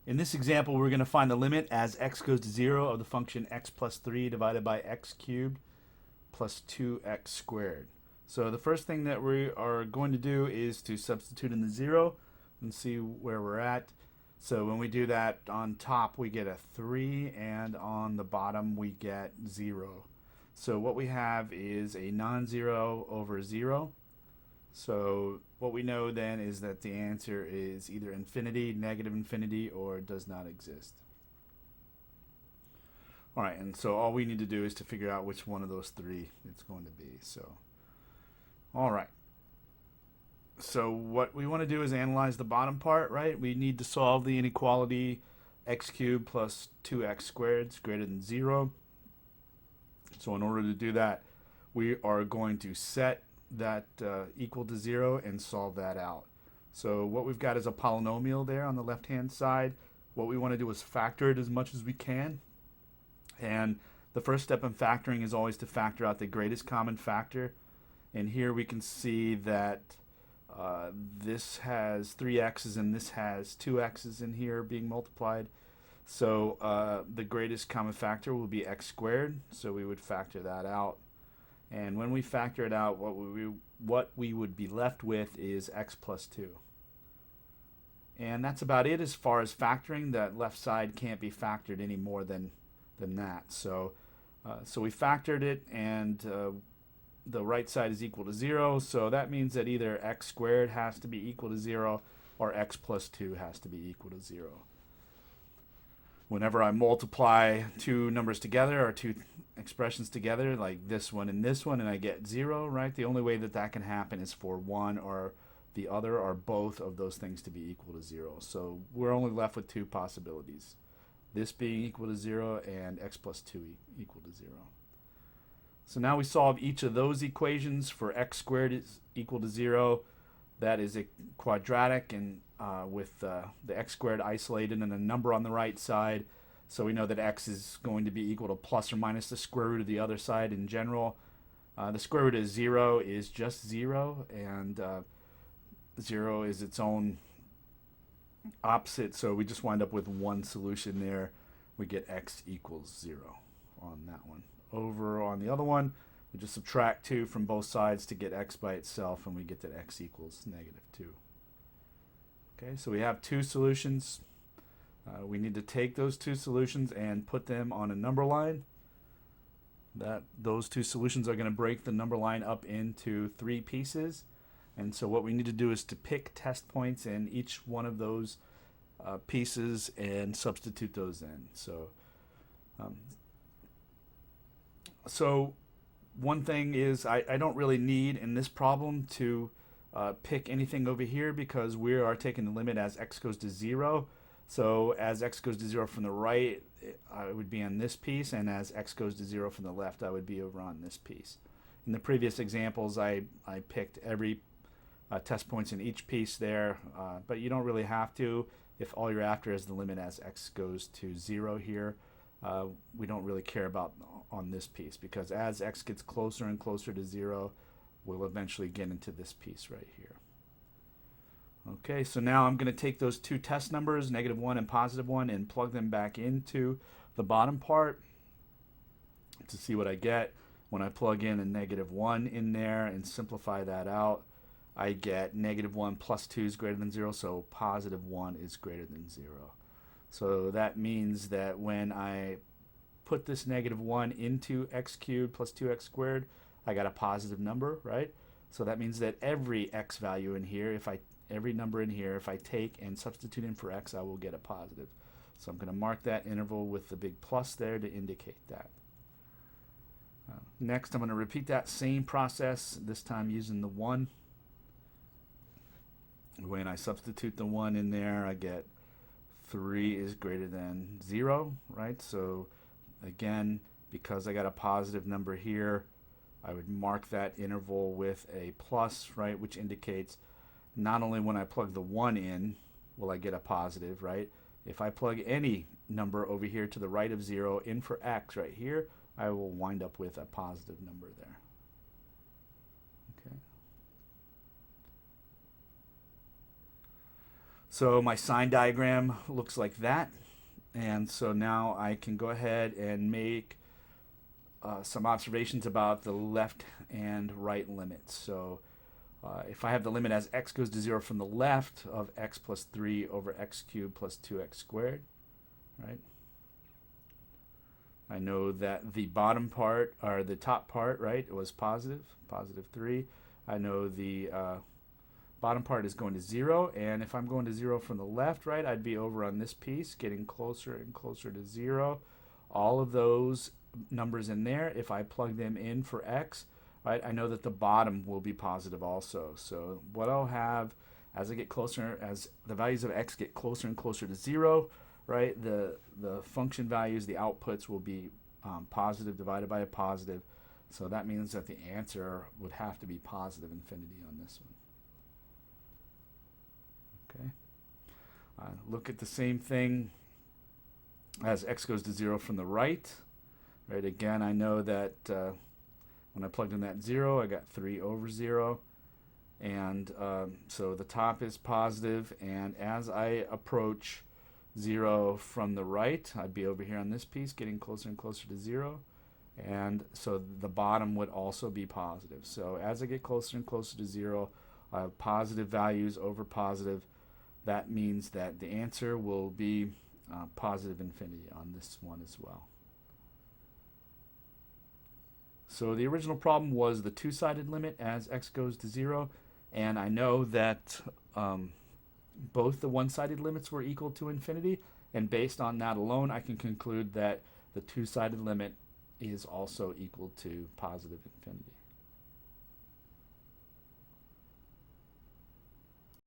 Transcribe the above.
In this example, we're going to find the limit as x goes to 0 of the function x plus 3 divided by x cubed plus 2x squared. So the first thing that we are going to do is to substitute in the 0 and see where we're at. So when we do that, on top we get a 3, and on the bottom we get 0. So what we have is a non-zero over 0. So what we know then is that the answer is either infinity, negative infinity, or does not exist. All right, and so all we need to do is to figure out which one of those three it's going to be. So, all right. So what we want to do is analyze the bottom part, right? We need to solve the inequality x cubed plus 2x squared is greater than 0. So in order to do that, we are going to set that equal to 0 and solve that out. So what we've got is a polynomial there on the left-hand side. What we want to do is factor it as much as we can. And the first step in factoring is always to factor out the greatest common factor. And here we can see that this has 3x's and this has 2x's in here being multiplied. So the greatest common factor will be x squared. So we would factor that out. And when we factor it out, what we would be left with is x plus 2. And that's about it as far as factoring. That left side can't be factored any more than that. So we factored it, and the right side is equal to 0. So that means that either x squared has to be equal to 0 or x plus 2 has to be equal to 0. Whenever I multiply two numbers together or two expressions together, like this one, and I get 0, right? The only way that that can happen is for one or the other or both of those things to be equal to 0. So we're only left with two possibilities. This being equal to 0 and x plus 2 equal to 0. So now we solve each of those equations. For x squared is equal to 0. That is a quadratic, and with the x squared isolated and a number on the right side. So we know that x is going to be equal to plus or minus the square root of the other side in general. The square root of 0 is just 0, and 0 is its own opposite, so we just wind up with one solution there. We get x equals 0 on that one. Over on the other one, we just subtract 2 from both sides to get x by itself, and we get that x equals negative 2. Okay, so we have two solutions. We need to take those two solutions and put them on a number line. Those two solutions are going to break the number line up into 3 pieces. And so what we need to do is to pick test points in each one of those pieces and substitute those in. So one thing is I don't really need in this problem to pick anything over here, because we are taking the limit as x goes to 0. So as x goes to 0 from the right, I would be on this piece, and as x goes to 0 from the left, I would be over on this piece. In the previous examples, I picked every test points in each piece there, but you don't really have to if all you're after is the limit as x goes to 0 here. We don't really care about on this piece, because as x gets closer and closer to 0, we'll eventually get into this piece right here. Okay, so now I'm going to take those two test numbers, -1 and +1, and plug them back into the bottom part to see what I get. When I plug in a -1 in there and simplify that out, I get -1 plus 2 is greater than 0, so +1 is greater than 0. So that means that when I put this -1 into x cubed plus 2x squared, I got a positive number, right? So that means that every x value in here, every number in here, if I take and substitute in for x, I will get a positive. So I'm going to mark that interval with the big plus there to indicate that. Next, I'm going to repeat that same process, this time using the 1. When I substitute the 1 in there, I get 3 is greater than 0, right? So again, because I got a positive number here, I would mark that interval with a plus, right, which indicates not only when I plug the 1 in will I get a positive, right? If I plug any number over here to the right of 0 in for x right here, I will wind up with a positive number there. Okay. So my sign diagram looks like that. And so now I can go ahead and make some observations about the left and right limits. So if I have the limit as x goes to 0 from the left of x plus 3 over x cubed plus 2x squared, right? I know that the bottom part, or the top part, right, was positive 3. I know the bottom part is going to 0, and if I'm going to 0 from the left, right, I'd be over on this piece, getting closer and closer to 0. All of those numbers in there, if I plug them in for x, right, I know that the bottom will be positive also. So what I'll have as I get closer, as the values of x get closer and closer to 0, right, the function values, the outputs will be positive divided by a positive. So that means that the answer would have to be positive infinity on this one. Okay. Look at the same thing as x goes to 0 from the right. Right, again, I know that when I plugged in that 0, I got 3 over 0. And so the top is positive, and as I approach 0 from the right, I'd be over here on this piece, getting closer and closer to 0. And so the bottom would also be positive. So as I get closer and closer to 0, I have positive values over positive. That means that the answer will be positive infinity on this one as well. So the original problem was the two-sided limit as x goes to 0, and I know that both the one-sided limits were equal to infinity, and based on that alone, I can conclude that the two-sided limit is also equal to positive infinity.